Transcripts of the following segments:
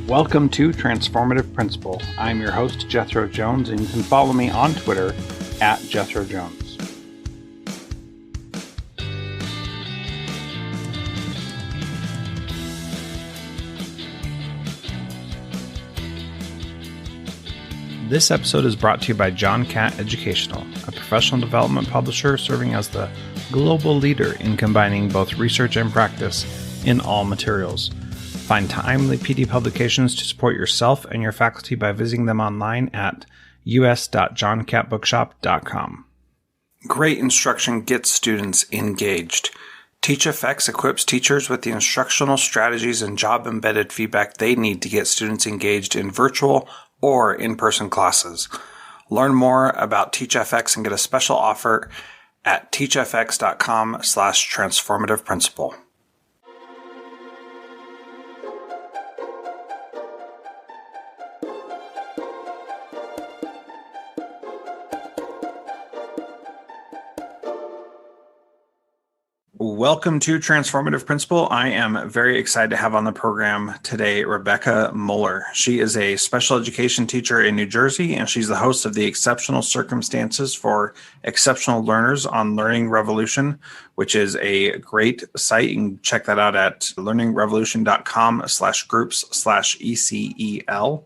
Welcome to Transformative Principal. I'm your host, Jethro Jones, and you can follow me on Twitter at Jethro Jones. This episode is brought to you by John Catt Educational, a professional development publisher serving as the global leader in combining both research and practice in all materials. Find timely PD publications to support yourself and your faculty by visiting them online at us.johncattbookshop.com. Great instruction gets students engaged. TeachFX equips teachers with the instructional strategies and job-embedded feedback they need to get students engaged in virtual or in-person classes. Learn more about TeachFX and get a special offer at teachfx.com/transformativeprincipal. Welcome to Transformative Principal. I am very excited to have on the program today Rebecca Muller. She is a special education teacher in New Jersey, and she's the host of the Exceptional Circumstances for Exceptional Learners on Learning Revolution, which is a great site. You can check that out at learningrevolution.com/groups/ECEL.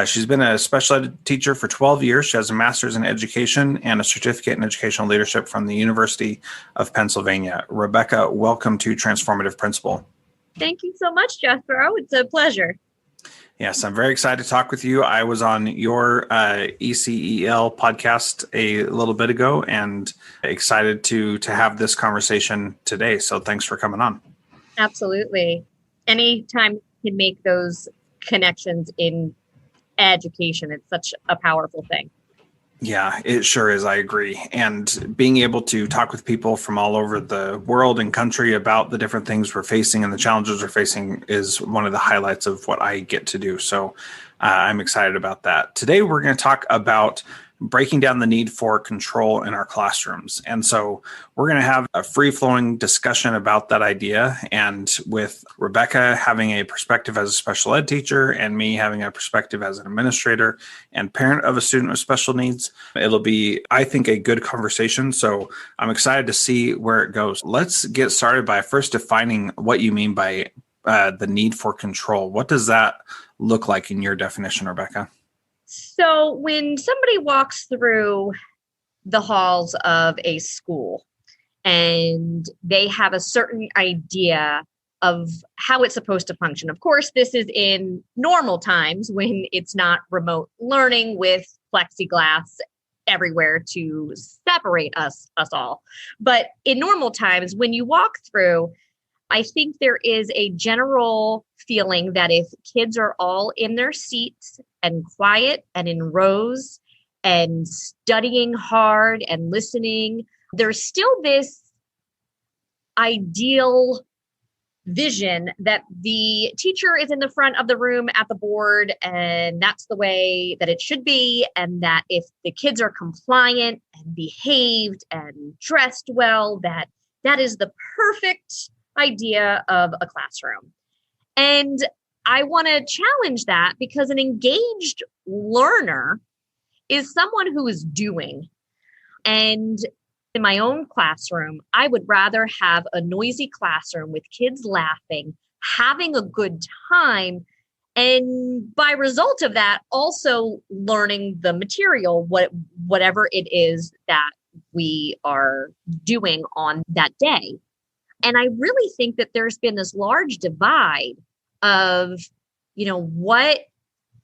She's been a special ed teacher for 12 years. She has a master's in education and a certificate in educational leadership from the University of Pennsylvania. Rebecca, welcome to Transformative Principal. Thank you so much, Jethro. It's a pleasure. Yes, I'm very excited to talk with you. I was on your ECEL podcast a little bit ago and excited to have this conversation today. So thanks for coming on. Absolutely. Anytime you can make those connections in education, it's such a powerful thing. Yeah, it sure is. I agree. And being able to talk with people from all over the world and country about the different things we're facing and the challenges we're facing is one of the highlights of what I get to do. So I'm excited about that. Today, we're going to talk about breaking down the need for control in our classrooms. And so we're going to have a free-flowing discussion about that idea. And with Rebecca having a perspective as a special ed teacher and me having a perspective as an administrator and parent of a student with special needs, it'll be, I think, a good conversation. So I'm excited to see where it goes. Let's get started by first defining what you mean by the need for control. What does that look like in your definition, Rebecca? So when somebody walks through the halls of a school and they have a certain idea of how it's supposed to function, of course, this is in normal times when it's not remote learning with plexiglass everywhere to separate us all. But in normal times, when you walk through, I think there is a general feeling that if kids are all in their seats and quiet and in rows and studying hard and listening, there's still this ideal vision that the teacher is in the front of the room at the board and that's the way that it should be. And that if the kids are compliant and behaved and dressed well, that is the perfect idea of a classroom. And I want to challenge that because an engaged learner is someone who is doing. And in my own classroom, I would rather have a noisy classroom with kids laughing, having a good time, and by result of that, also learning the material, whatever it is that we are doing on that day. And I really think that there's been this large divide of, what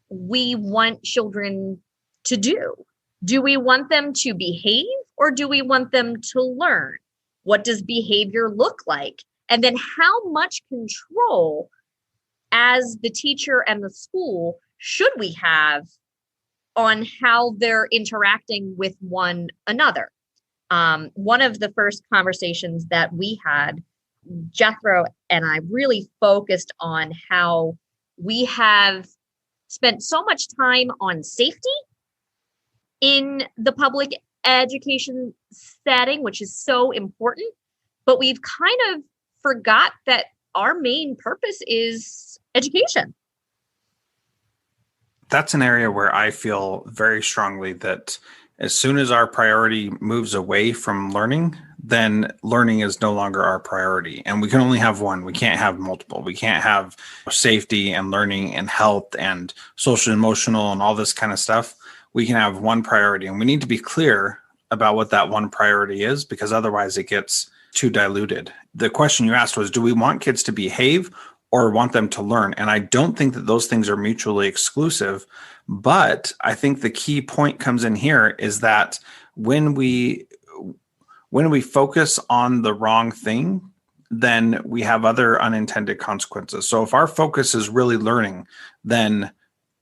we want children to do. Do we want them to behave or do we want them to learn? What does behavior look like? And then how much control as the teacher and the school should we have on how they're interacting with one another? One of the first conversations that we had, Jethro and I really focused on how we have spent so much time on safety in the public education setting, which is so important, but we've kind of forgot that our main purpose is education. That's an area where I feel very strongly that as soon as our priority moves away from learning, then learning is no longer our priority. And we can only have one. We can't have multiple. We can't have safety and learning and health and social, emotional, and all this kind of stuff. We can have one priority. And we need to be clear about what that one priority is, because otherwise it gets too diluted. The question you asked was, do we want kids to behave or want them to learn? And I don't think that those things are mutually exclusive. But I think the key point comes in here is that when we focus on the wrong thing, then we have other unintended consequences. So if our focus is really learning, then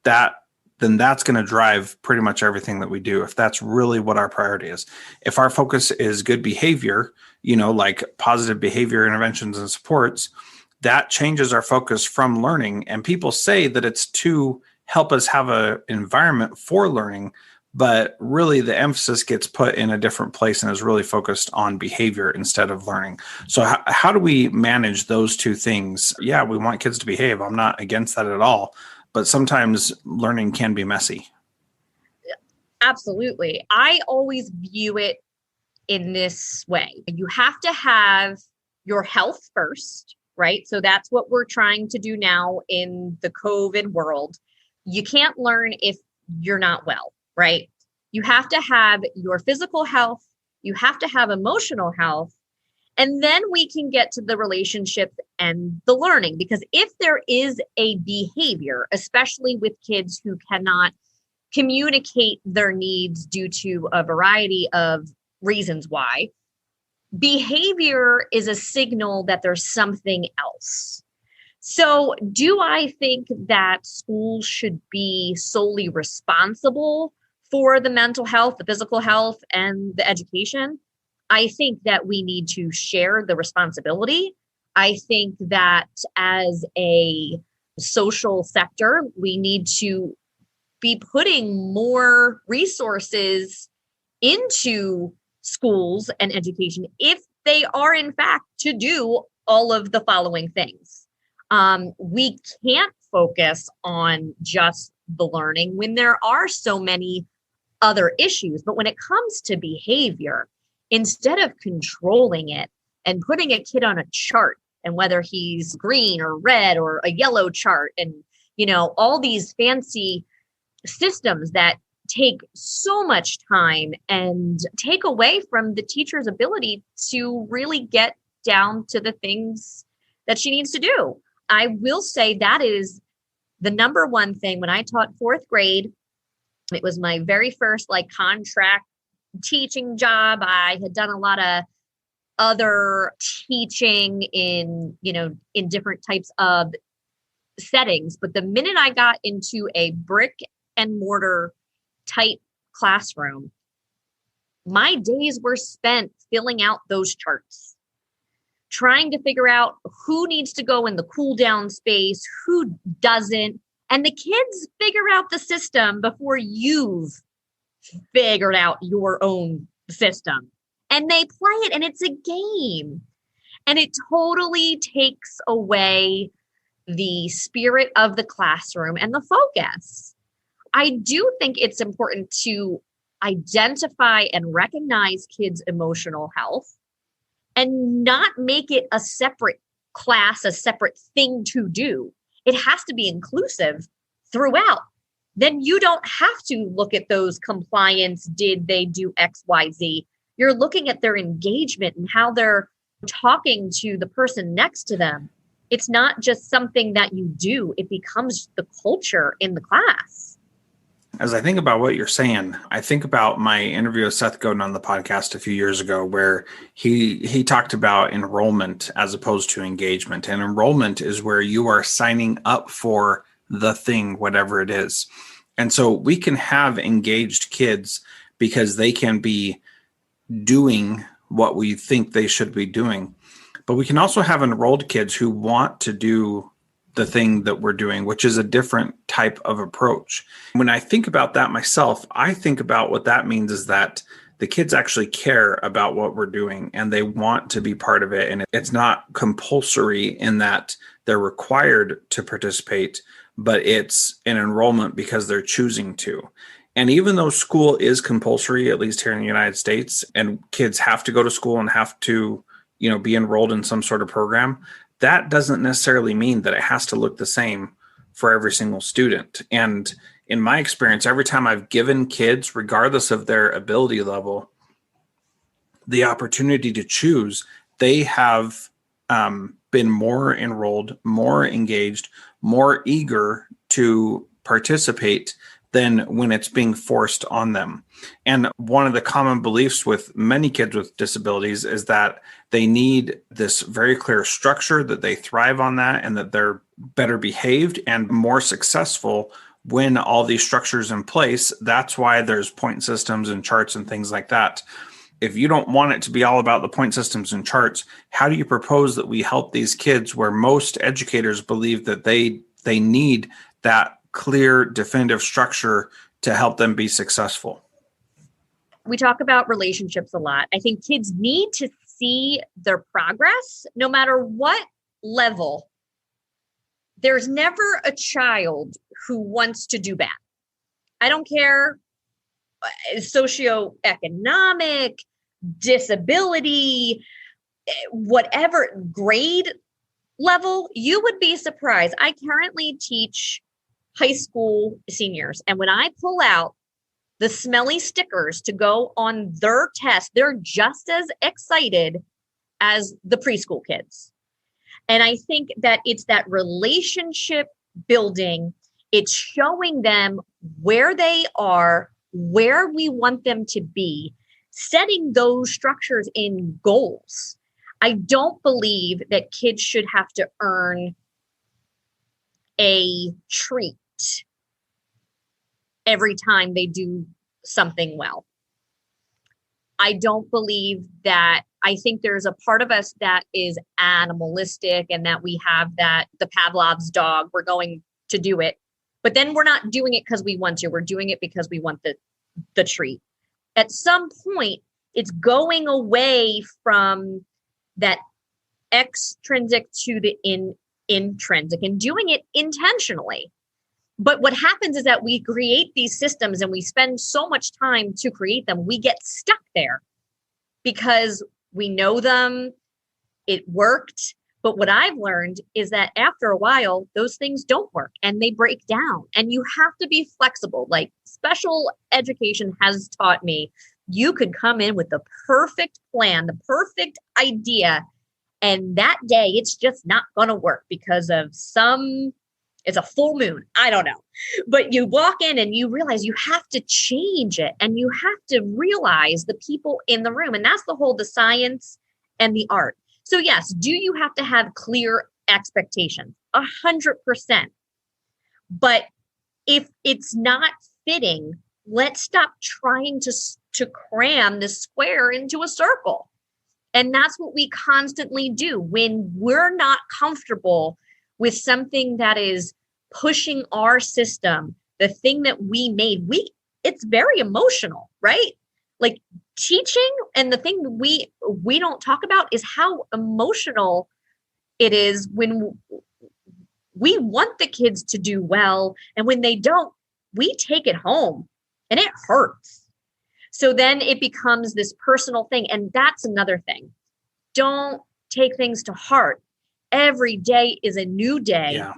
that's going to drive pretty much everything that we do, if that's really what our priority is. If our focus is good behavior, like positive behavior interventions and supports, that changes our focus from learning. And people say that it's to help us have an environment for learning, but really the emphasis gets put in a different place and is really focused on behavior instead of learning. So how do we manage those two things? Yeah, we want kids to behave. I'm not against that at all, but sometimes learning can be messy. Absolutely. I always view it in this way. You have to have your health first, right? So that's what we're trying to do now in the COVID world. You can't learn if you're not well, right? You have to have your physical health, you have to have emotional health, and then we can get to the relationship and the learning. Because if there is a behavior, especially with kids who cannot communicate their needs due to a variety of reasons why, behavior is a signal that there's something else. So do I think that schools should be solely responsible for the mental health, the physical health, and the education? I think that we need to share the responsibility. I think that as a social sector, we need to be putting more resources into schools and education if they are in fact to do all of the following things. We can't focus on just the learning when there are so many other issues. But when it comes to behavior, instead of controlling it and putting a kid on a chart, and whether he's green or red or a yellow chart, and all these fancy systems that take so much time and take away from the teacher's ability to really get down to the things that she needs to do. I will say that is the number one thing. When I taught fourth grade, it was my very first contract teaching job. I had done a lot of other teaching in different types of settings. But the minute I got into a brick and mortar type classroom, my days were spent filling out those charts, trying to figure out who needs to go in the cool down space, who doesn't. And the kids figure out the system before you've figured out your own system. And they play it, and it's a game. And it totally takes away the spirit of the classroom and the focus. I do think it's important to identify and recognize kids' emotional health and not make it a separate class, a separate thing to do. It has to be inclusive throughout. Then you don't have to look at those compliance. Did they do X, Y, Z? You're looking at their engagement and how they're talking to the person next to them. It's not just something that you do. It becomes the culture in the class. As I think about what you're saying, I think about my interview with Seth Godin on the podcast a few years ago, where he talked about enrollment as opposed to engagement. And enrollment is where you are signing up for the thing, whatever it is. And so we can have engaged kids because they can be doing what we think they should be doing. But we can also have enrolled kids who want to do the thing that we're doing, which is a different type of approach. When I think about that myself, I think about what that means is that the kids actually care about what we're doing and they want to be part of it. And it's not compulsory in that they're required to participate, but it's an enrollment because they're choosing to. And even though school is compulsory, at least here in the United States, and kids have to go to school and have to, be enrolled in some sort of program, that doesn't necessarily mean that it has to look the same for every single student. And in my experience, every time I've given kids, regardless of their ability level, the opportunity to choose, they have been more enrolled, more engaged, more eager to participate than when it's being forced on them. And one of the common beliefs with many kids with disabilities is that they need this very clear structure, that they thrive on that, and that they're better behaved and more successful when all these structures in place. That's why there's point systems and charts and things like that. If you don't want it to be all about the point systems and charts, how do you propose that we help these kids where most educators believe that they need that clear, definitive structure to help them be successful? We talk about relationships a lot. I think kids need to see their progress no matter what level. There's never a child who wants to do bad. I don't care socioeconomic, disability, whatever grade level. You would be surprised. I currently teach high school seniors, and when I pull out the smelly stickers to go on their test, they're just as excited as the preschool kids. And I think that it's that relationship building. It's showing them where they are, where we want them to be, setting those structures in goals. I don't believe that kids should have to earn a treat every time they do something well. I don't believe that. I think there's a part of us that is animalistic and that we have that, the Pavlov's dog, we're going to do it. But then we're not doing it because we want to. We're doing it because we want the treat. At some point, it's going away from that extrinsic to the intrinsic and doing it intentionally. But what happens is that we create these systems and we spend so much time to create them. We get stuck there because we know them. It worked. But what I've learned is that after a while, those things don't work and they break down, and you have to be flexible. Like special education has taught me, you could come in with the perfect plan, the perfect idea, and that day it's just not going to work because of it's a full moon. I don't know. But you walk in and you realize you have to change it, and you have to realize the people in the room. And that's the science and the art. So yes, do you have to have clear expectations? 100%. But if it's not fitting, let's stop trying to cram the square into a circle. And that's what we constantly do when we're not comfortable with something that is pushing our system, the thing that we made. It's very emotional, right? Like teaching, and the thing we don't talk about is how emotional it is when we want the kids to do well, and when they don't, we take it home and it hurts. So then it becomes this personal thing. And that's another thing. Don't take things to heart. Every day is a new day. Yeah.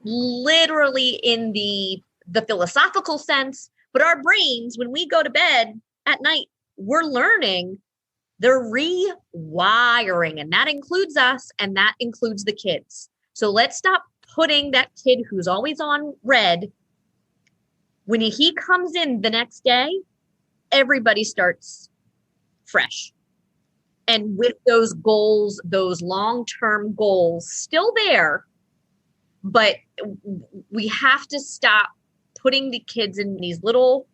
Literally in the philosophical sense, but our brains, when we go to bed at night, we're learning, they're rewiring, and that includes us, and that includes the kids. So let's stop putting that kid who's always on red. When he comes in the next day, everybody starts fresh. And with those goals, those long-term goals still there, but we have to stop putting the kids in these little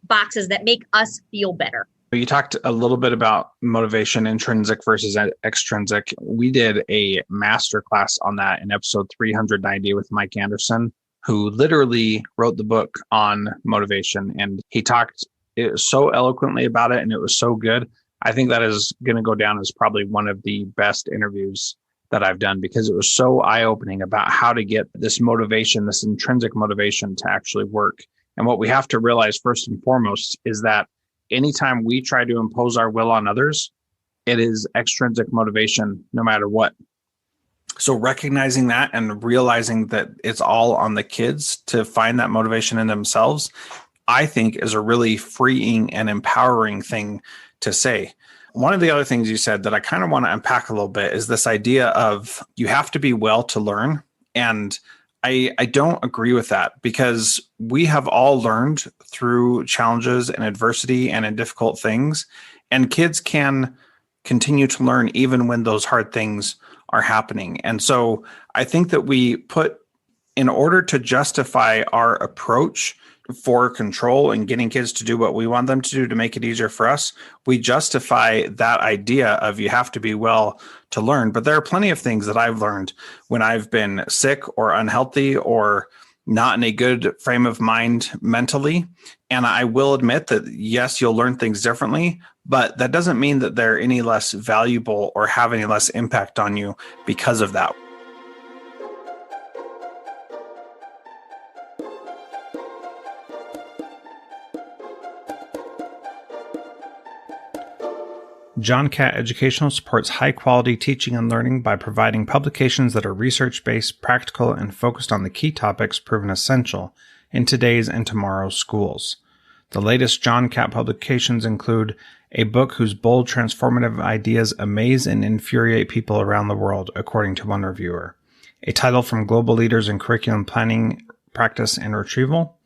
boxes that make us feel better. You talked a little bit about motivation, intrinsic versus extrinsic. We did a master class on that in episode 390 with Mike Anderson, who literally wrote the book on motivation. And he talked so eloquently about it, and it was so good. I think that is going to go down as probably one of the best interviews that I've done because it was so eye-opening about how to get this motivation, this intrinsic motivation to actually work. And what we have to realize first and foremost is that anytime we try to impose our will on others, it is extrinsic motivation no matter what. So recognizing that and realizing that it's all on the kids to find that motivation in themselves, I think is a really freeing and empowering thing to say. One of the other things you said that I kind of want to unpack a little bit is this idea of you have to be well to learn. And I don't agree with that because we have all learned through challenges and adversity and in difficult things. And kids can continue to learn even when those hard things are happening. And so I think that we put, in order to justify our approach for control and getting kids to do what we want them to do to make it easier for us, we justify that idea of you have to be well to learn. But there are plenty of things that I've learned when I've been sick or unhealthy or not in a good frame of mind mentally. And I will admit that, yes, you'll learn things differently, but that doesn't mean that they're any less valuable or have any less impact on you because of that. John Catt Educational supports high-quality teaching and learning by providing publications that are research-based, practical, and focused on the key topics proven essential in today's and tomorrow's schools. The latest John Catt publications include a book whose bold, transformative ideas amaze and infuriate people around the world, according to one reviewer, a title from global leaders in curriculum planning, practice, and retrieval,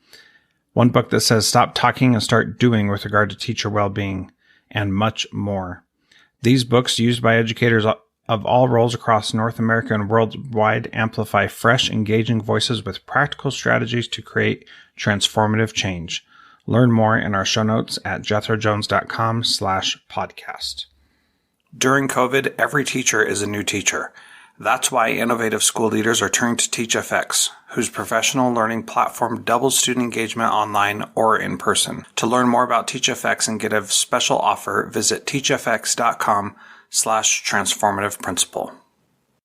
one book that says stop talking and start doing with regard to teacher well-being, and much more. These books, used by educators of all roles across North America and worldwide, amplify fresh, engaging voices with practical strategies to create transformative change. Learn more in our show notes at jethrojones.com/podcast. During COVID, every teacher is a new teacher. That's why innovative school leaders are turning to TeachFX, whose professional learning platform doubles student engagement online or in person. To learn more about TeachFX and get a special offer, visit teachfx.com/transformative principal.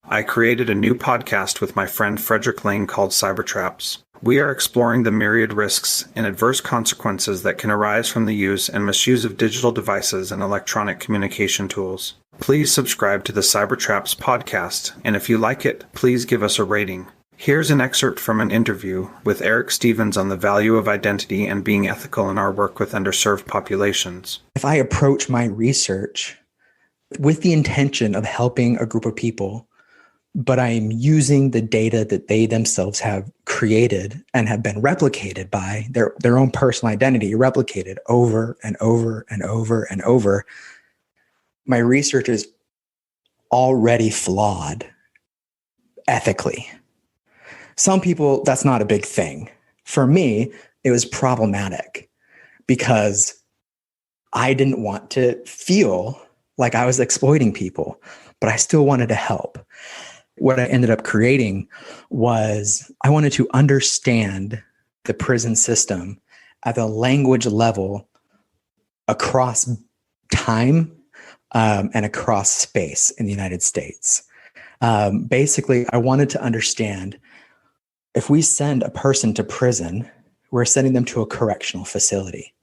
I created a new podcast with my friend Frederick Lane called Cybertraps. We are exploring the myriad risks and adverse consequences that can arise from the use and misuse of digital devices and electronic communication tools. Please subscribe to the Cybertraps podcast, and if you like it, please give us a rating. Here's an excerpt from an interview with Eric Stevens on the value of identity and being ethical in our work with underserved populations. If I approach my research with the intention of helping a group of people, but I am using the data that they themselves have created and have been replicated by their own personal identity, replicated over and over and over and over, my research is already flawed ethically. Some people, that's not a big thing. For me, it was problematic because I didn't want to feel like I was exploiting people, but I still wanted to help. What I ended up creating was I wanted to understand the prison system at the language level across time and across space in the United States. Basically, I wanted to understand if we send a person to prison, we're sending them to a correctional facility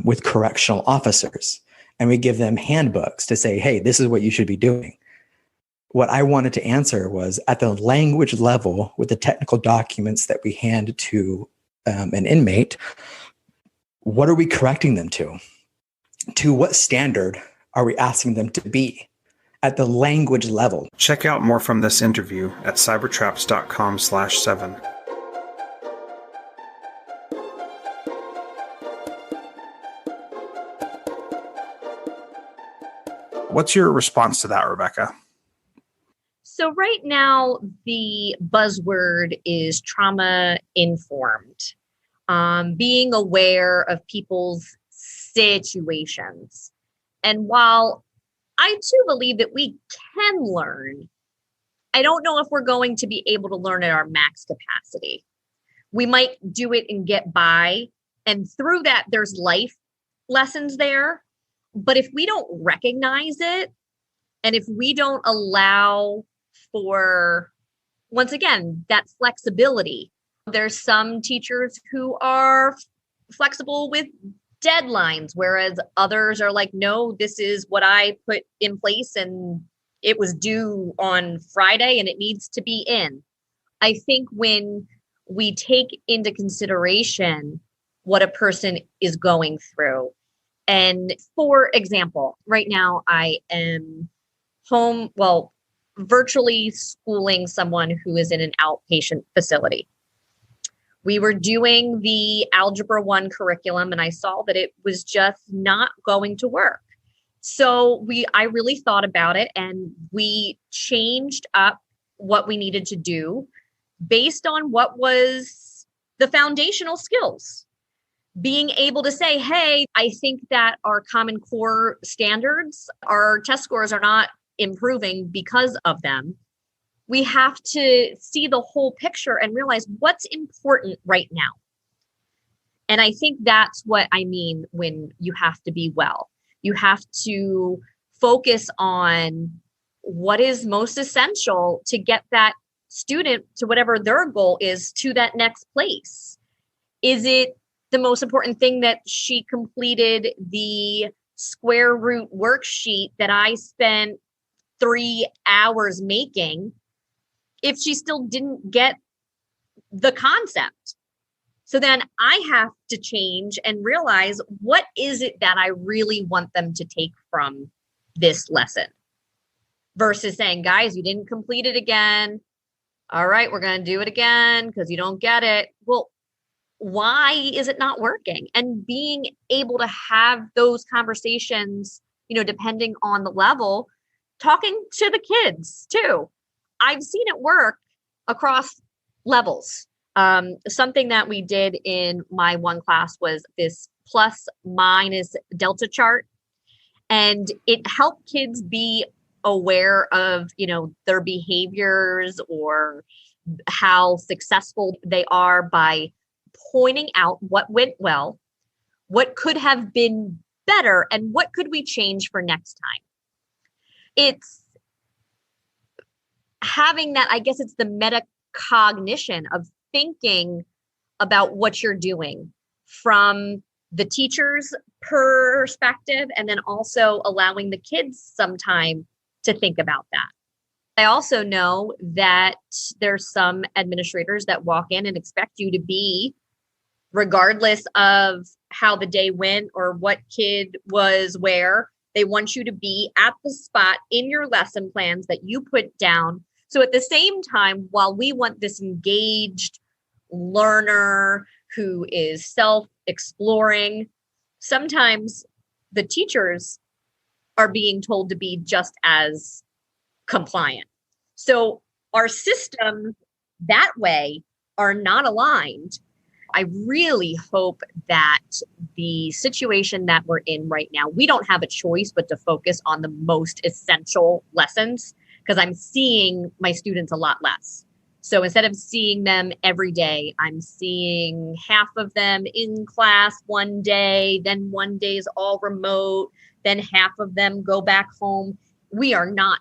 with correctional officers, and we give them handbooks to say, hey, this is what you should be doing. What I wanted to answer was at the language level with the technical documents that we hand to an inmate, what are we correcting them to? To what standard are we asking them to be at the language level? Check out more from this interview at cybertraps.com/7. What's your response to that, Rebecca? So right now, the buzzword is trauma informed, being aware of people's situations. And while I too believe that we can learn, I don't know if we're going to be able to learn at our max capacity. We might do it and get by. And through that, there's life lessons there. But if we don't recognize it, and if we don't allow for, once again, that flexibility. There's some teachers who are flexible with deadlines, whereas others are like, no, this is what I put in place and it was due on Friday and it needs to be in. I think when we take into consideration what a person is going through, and for example, right now I am home, virtually schooling someone who is in an outpatient facility. We were doing the Algebra 1 curriculum and I saw that it was just not going to work. So I really thought about it and we changed up what we needed to do based on what was the foundational skills. Being able to say, hey, I think that our Common Core standards, our test scores are not improving because of them. We have to see the whole picture and realize what's important right now. And I think that's what I mean when you have to be well. You have to focus on what is most essential to get that student to whatever their goal is to that next place. Is it the most important thing that she completed the square root worksheet that I spent 3 hours making if she still didn't get the concept? So then I have to change and realize, what is it that I really want them to take from this lesson versus saying, guys, you didn't complete it again. All right, we're going to do it again because you don't get it. Well, why is it not working? And being able to have those conversations, depending on the level, talking to the kids too. I've seen it work across levels. Something that we did in my one class was this plus minus delta chart. And it helped kids be aware of, their behaviors or how successful they are by pointing out what went well, what could have been better, and what could we change for next time. It's having that, I guess it's the metacognition of thinking about what you're doing from the teacher's perspective, and then also allowing the kids some time to think about that. I also know that there's some administrators that walk in and expect you to be, regardless of how the day went or what kid was where, they want you to be at the spot in your lesson plans that you put down. So at the same time, while we want this engaged learner who is self-exploring, sometimes the teachers are being told to be just as compliant. So our systems that way are not aligned. I really hope that the situation that we're in right now, we don't have a choice but to focus on the most essential lessons, because I'm seeing my students a lot less. So instead of seeing them every day, I'm seeing half of them in class one day, then one day is all remote, then half of them go back home. We are not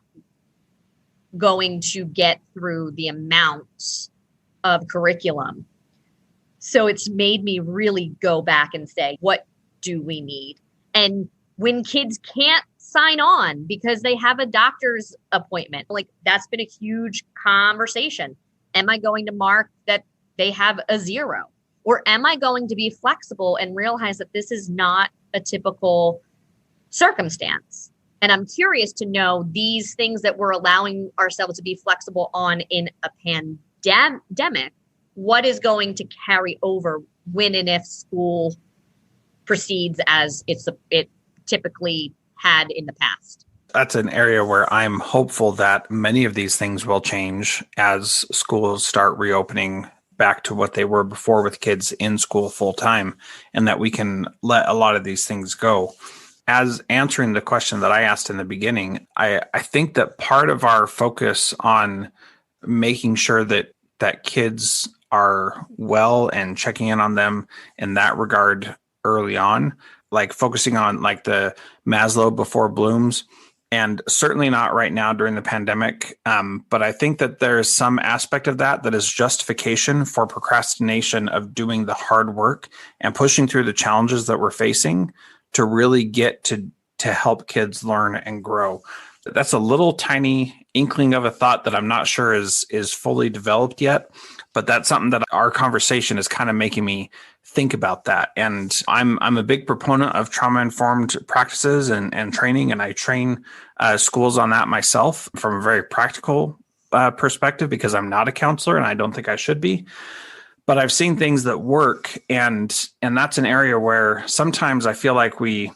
going to get through the amount of curriculum. So it's made me really go back and say, what do we need? And when kids can't sign on because they have a doctor's appointment, like that's been a huge conversation. Am I going to mark that they have a 0? Or am I going to be flexible and realize that this is not a typical circumstance? And I'm curious to know these things that we're allowing ourselves to be flexible on in a pandemic, what is going to carry over when and if school proceeds as it typically had in the past? That's an area where I'm hopeful that many of these things will change as schools start reopening back to what they were before with kids in school full time, and that we can let a lot of these things go. As answering the question that I asked in the beginning, I think that part of our focus on making sure that kids are well and checking in on them in that regard early on, like focusing on like the Maslow before Bloom's, and certainly not right now during the pandemic. But I think that there's some aspect of that is justification for procrastination of doing the hard work and pushing through the challenges that we're facing to really get to help kids learn and grow. That's a little tiny inkling of a thought that I'm not sure is fully developed yet, but that's something that our conversation is kind of making me think about that. And I'm a big proponent of trauma-informed practices and training, and I train schools on that myself from a very practical perspective because I'm not a counselor and I don't think I should be. But I've seen things that work, and that's an area where sometimes I feel like we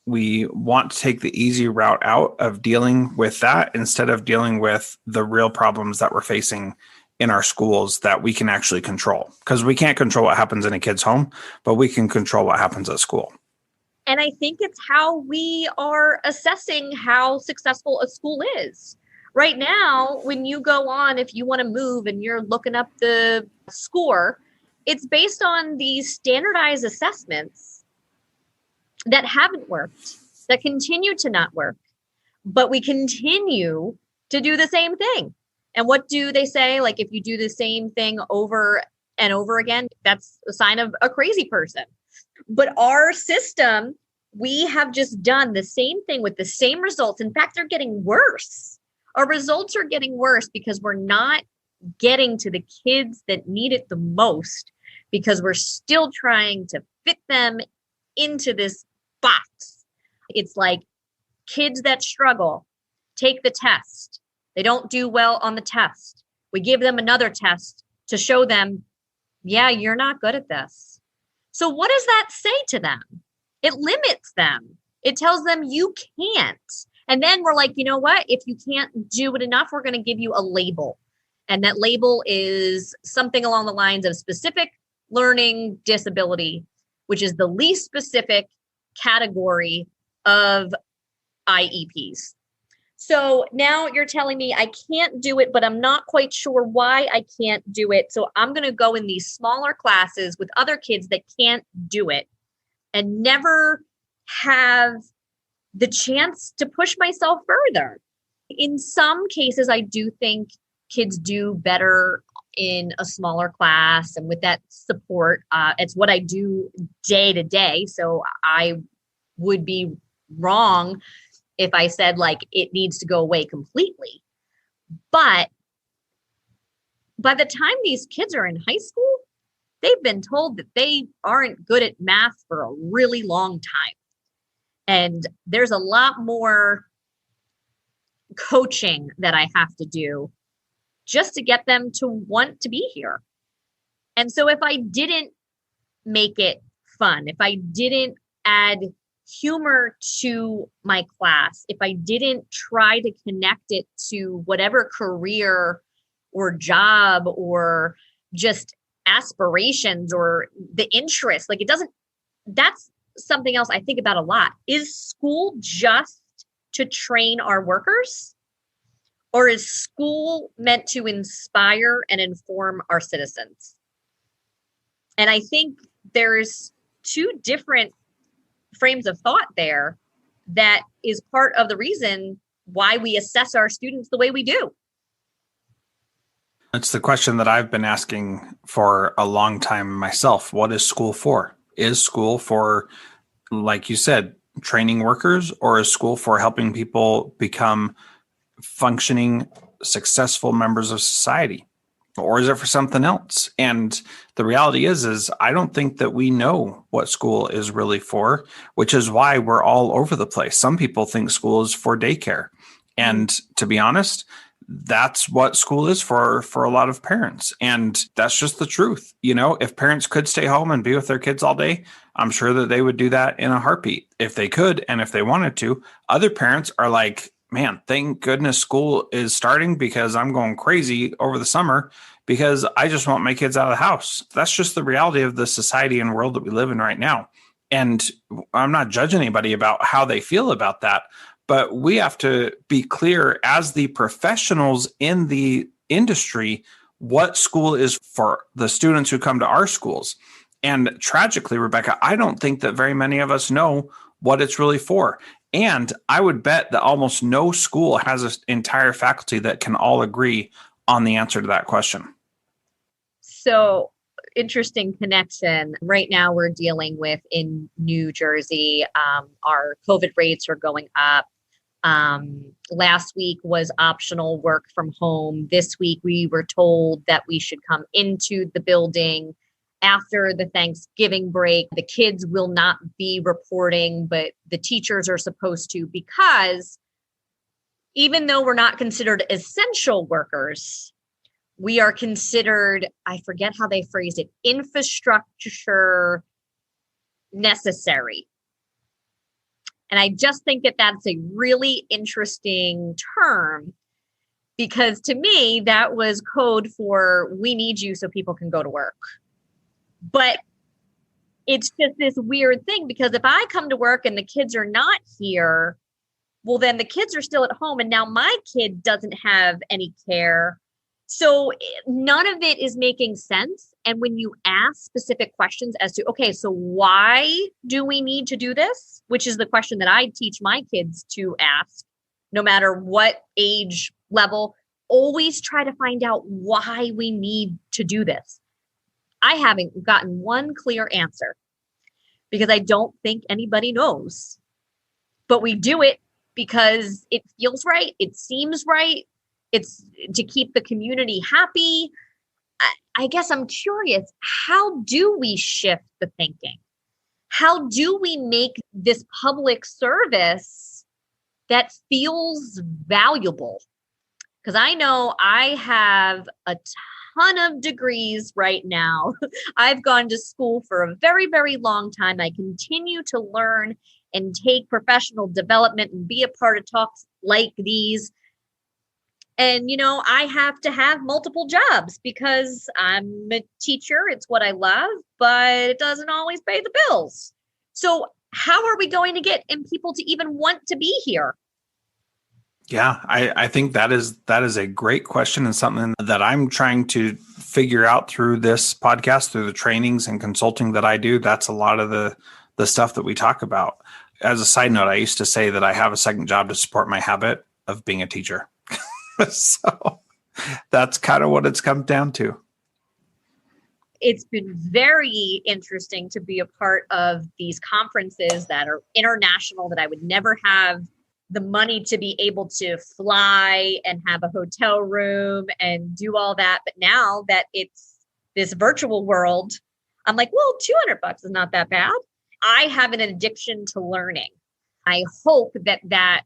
want to take the easy route out of dealing with that instead of dealing with the real problems that we're facing in our schools that we can actually control. Because we can't control what happens in a kid's home, but we can control what happens at school. And I think it's how we are assessing how successful a school is. Right now, when you go on, if you want to move and you're looking up the score, it's based on these standardized assessments that haven't worked, that continue to not work, but we continue to do the same thing. And what do they say? Like, if you do the same thing over and over again, that's a sign of a crazy person. But our system, we have just done the same thing with the same results. In fact, they're getting worse. Our results are getting worse because we're not getting to the kids that need it the most, because we're still trying to fit them into this box. It's like kids that struggle take the test. They don't do well on the test. We give them another test to show them, yeah, you're not good at this. So what does that say to them? It limits them. It tells them you can't. And then we're like, you know what? If you can't do it enough, we're going to give you a label. And that label is something along the lines of specific learning disability, which is the least specific category of IEPs. So now you're telling me I can't do it, but I'm not quite sure why I can't do it. So I'm going to go in these smaller classes with other kids that can't do it and never have the chance to push myself further. In some cases, I do think kids do better in a smaller class and with that support. It's what I do day to day. So I would be wrong if I said like it needs to go away completely. But by the time these kids are in high school, they've been told that they aren't good at math for a really long time. And there's a lot more coaching that I have to do just to get them to want to be here. And so if I didn't make it fun, if I didn't add humor to my class, if I didn't try to connect it to whatever career or job or just aspirations or the interest, like it doesn't, that's something else I think about a lot. Is school just to train our workers? Or is school meant to inspire and inform our citizens? And I think there's two different frames of thought there that is part of the reason why we assess our students the way we do. It's the question that I've been asking for a long time myself. What is school for? Is school for, like you said, training workers, or is school for helping people become functioning, successful members of society? Or is it for something else? And the reality is I don't think that we know what school is really for, which is why we're all over the place. Some people think school is for daycare. And to be honest, that's what school is for a lot of parents. And that's just the truth. You know, if parents could stay home and be with their kids all day, I'm sure that they would do that in a heartbeat if they could and if they wanted to. Other parents are like, man, thank goodness school is starting because I'm going crazy over the summer because I just want my kids out of the house. That's just the reality of the society and world that we live in right now. And I'm not judging anybody about how they feel about that, but we have to be clear as the professionals in the industry what school is for the students who come to our schools. And tragically, Rebecca, I don't think that very many of us know what it's really for. And I would bet that almost no school has an entire faculty that can all agree on the answer to that question. So interesting connection. Right now we're dealing with in New Jersey, our COVID rates are going up. Last week was optional work from home. This week we were told that we should come into the building after the Thanksgiving break. The kids will not be reporting, but the teachers are supposed to, because even though we're not considered essential workers, we are considered, I forget how they phrased it, infrastructure necessary. And I just think that that's a really interesting term, because to me, that was code for we need you so people can go to work. But it's just this weird thing, because if I come to work and the kids are not here, well, then the kids are still at home and now my kid doesn't have any care. So none of it is making sense. And when you ask specific questions as to, okay, so why do we need to do this? Which is the question that I teach my kids to ask, no matter what age level, always try to find out why we need to do this. I haven't gotten one clear answer because I don't think anybody knows, but we do it because it feels right. It seems right. It's to keep the community happy. I guess I'm curious, how do we shift the thinking? How do we make this public service that feels valuable? Because I know I have a ton of degrees right now. I've gone to school for a very, very long time. I continue to learn and take professional development and be a part of talks like these. And, I have to have multiple jobs because I'm a teacher. It's what I love, but it doesn't always pay the bills. So how are we going to get people to even want to be here? Yeah, I think that is a great question, and something that I'm trying to figure out through this podcast, through the trainings and consulting that I do. That's a lot of the stuff that we talk about. As a side note, I used to say that I have a second job to support my habit of being a teacher. So that's kind of what it's come down to. It's been very interesting to be a part of these conferences that are international, that I would never have the money to be able to fly and have a hotel room and do all that. But now that it's this virtual world, I'm like, well, $200 is not that bad. I have an addiction to learning. I hope that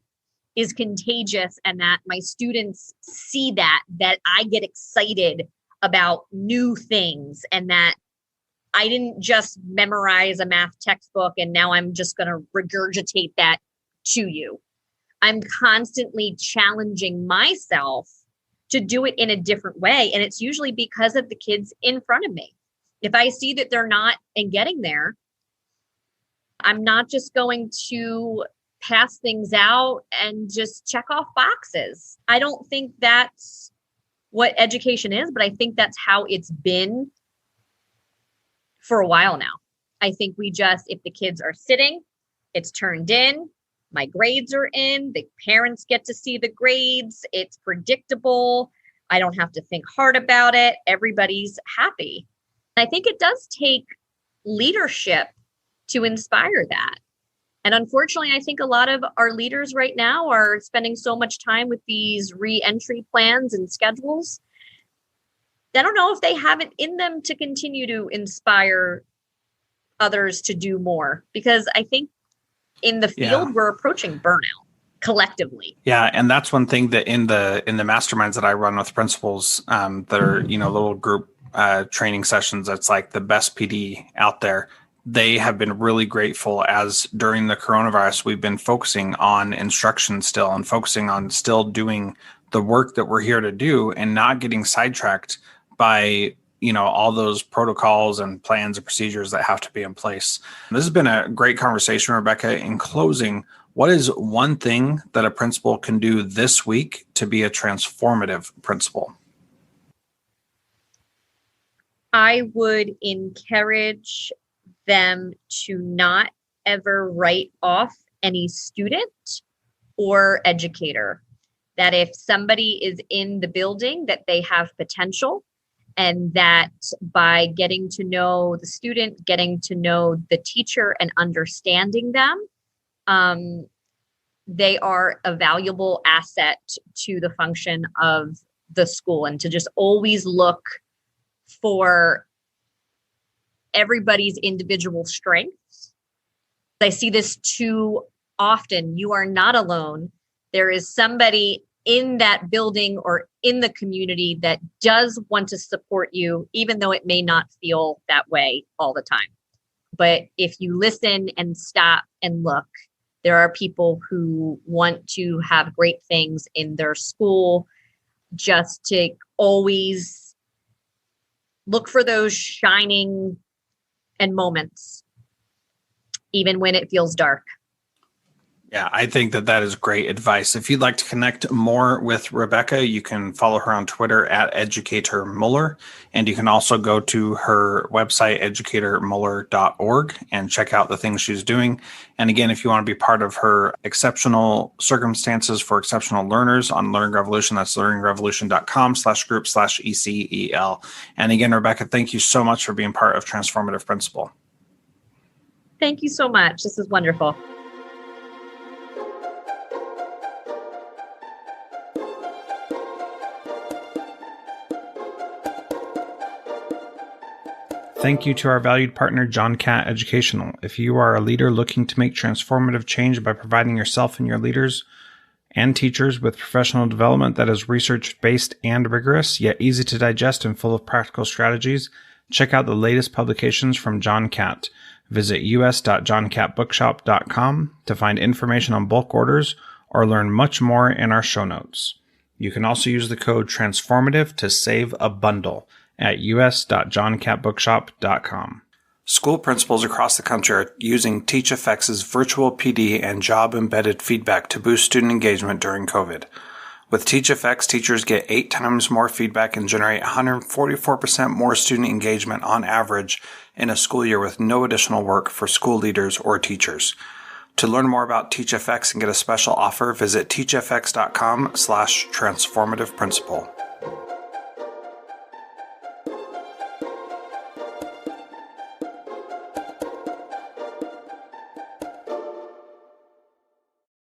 is contagious and that my students see that I get excited about new things, and that I didn't just memorize a math textbook and now I'm just going to regurgitate that to you. I'm constantly challenging myself to do it in a different way. And it's usually because of the kids in front of me. If I see that they're not and getting there, I'm not just going to pass things out and just check off boxes. I don't think that's what education is, but I think that's how it's been for a while now. I think if the kids are sitting, it's turned in, my grades are in, the parents get to see the grades, it's predictable, I don't have to think hard about it, everybody's happy. I think it does take leadership to inspire that. And unfortunately, I think a lot of our leaders right now are spending so much time with these re-entry plans and schedules. I don't know if they have it in them to continue to inspire others to do more, because I think in the field, we're approaching burnout collectively. Yeah. And that's one thing that in the masterminds that I run with principals, that are, little group training sessions, that's like the best PD out there. They have been really grateful, as during the coronavirus, we've been focusing on instruction still and focusing on still doing the work that we're here to do and not getting sidetracked by, all those protocols and plans and procedures that have to be in place. This has been a great conversation, Rebecca. In closing, what is one thing that a principal can do this week to be a transformative principal? I would encourage them to not ever write off any student or educator. That if somebody is in the building, that they have potential, and that by getting to know the student, getting to know the teacher and understanding them, they are a valuable asset to the function of the school, and to just always look for everybody's individual strengths. I see this too often. You are not alone. There is somebody in that building or in the community that does want to support you, even though it may not feel that way all the time. But if you listen and stop and look, there are people who want to have great things in their school, just to always look for those shining and moments, even when it feels dark. Yeah, I think that is great advice. If you'd like to connect more with Rebecca, you can follow her on Twitter at Educator Muller. And you can also go to her website, educatormuller.org, and check out the things she's doing. And again, if you want to be part of her exceptional circumstances for exceptional learners on Learning Revolution, that's learningrevolution.com/group/ECEL. And again, Rebecca, thank you so much for being part of Transformative Principal. Thank you so much. This is wonderful. Thank you to our valued partner, John Catt Educational. If you are a leader looking to make transformative change by providing yourself and your leaders and teachers with professional development that is research-based and rigorous, yet easy to digest and full of practical strategies, check out the latest publications from John Catt. Visit us.johncattbookshop.com to find information on bulk orders or learn much more in our show notes. You can also use the code TRANSFORMATIVE to save a bundle at us.johncattbookshop.com. School principals across the country are using TeachFX's virtual PD and job-embedded feedback to boost student engagement during COVID. With TeachFX, teachers get 8 times more feedback and generate 144% more student engagement on average in a school year with no additional work for school leaders or teachers. To learn more about TeachFX and get a special offer, visit teachfx.com/transformativeprincipal.